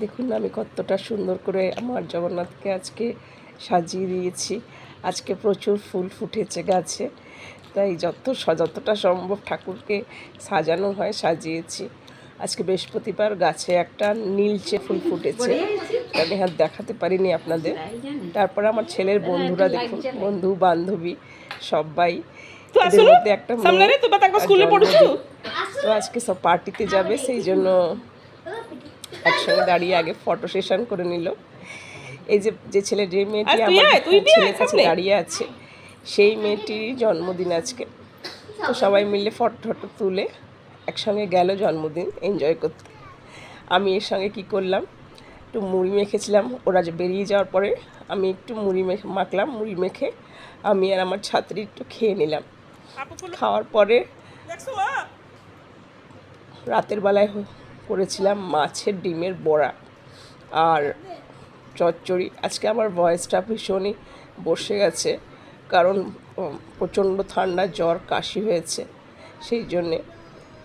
দেখুন আমি কতটা সুন্দর করে আমার জগন্নাথকে আজকে সাজিয়ে দিয়েছি। আজকে প্রচুর ফুল ফুটেছে গাছে, তাই যতটা সম্ভব ঠাকুরকে সাজানো হয় সাজিয়েছি। আজকে বৃহস্পতিবার, গাছে একটা নীলচে ফুল ফুটেছে, আমি হাত দেখাতে পারিনি আপনাদের। তারপর আমার ছেলের বন্ধুরা দেখুন, বন্ধু বান্ধবী সবাই, এদের মধ্যে একটা মেয়ে জন্মদিন। তো আজকে সব পার্টিতে যাবে, সেই জন্য একসঙ্গে দাঁড়িয়ে আগে ফটো সেশন করে নিল। এই যে ছেলে, যে মেয়েটি আমার ছেলের কাছে দাঁড়িয়ে আছে, সেই মেয়েটির জন্মদিন আজকে। তো সবাই মিলে ফটো তুলে একসঙ্গে গেল জন্মদিন এনজয় করতে। আমি এর সঙ্গে কি করলাম, একটু মুড়ি মেখেছিলাম। ওরা যে বেরিয়ে যাওয়ার পরে আমি একটু মুড়ি মাখলাম। মুড়ি মেখে আমি আর আমার ছাত্রী একটু খেয়ে নিলাম। খাওয়ার পরে রাতের বেলায় করেছিলাম মাছের ডিমের বড়া আর চচ্চড়ি। আজকে আমার ভয়েসটা ভীষণই বসে গেছে, কারণ প্রচণ্ড ঠান্ডা, জ্বর, কাশি হয়েছে, সেই জন্যে।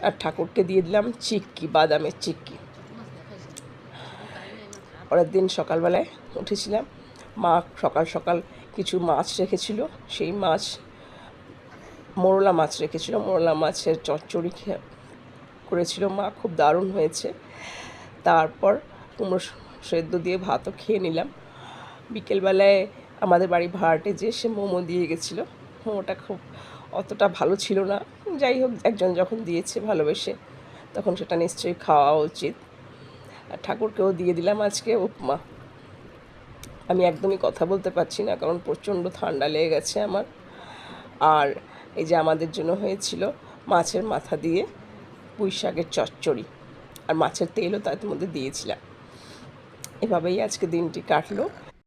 আর ঠাকুরকে দিয়ে দিলাম চিক্কি, বাদামের চিক্কি। পরের দিন সকালবেলায় উঠেছিলাম, মা সকাল সকাল কিছু মাছ রেখেছিল, সেই মাছ মোরলা মাছ রেখেছিল, মোরলা মাছের চচ্চড়ি করেছিল মা, খুব দারুণ হয়েছে। তারপর কুমড়ো সেদ্ধ দিয়ে ভাতও খেয়ে নিলাম। বিকেলবেলায় আমাদের বাড়ি ভাড়াটে যে সে মোমো দিয়ে গেছিলো। মোমোটা খুব অতটা ভালো ছিল না, যাই হোক একজন যখন দিয়েছে ভালোবেসে, তখন সেটা নিশ্চয়ই খাওয়া উচিত। আর ঠাকুরকেও দিয়ে দিলাম আজকে উপমা। আমি একদমই কথা বলতে পারছি না, কারণ প্রচণ্ড ঠান্ডা লেগে গেছে আমার। আর এই যে আমাদের জন্য হয়েছিল মাছের মাথা দিয়ে পুঁই শাকের চচ্চড়ি, আর মাছের তেলও তার মধ্যে দিয়েছিলাম। এভাবেই আজকে দিনটি কাটলো।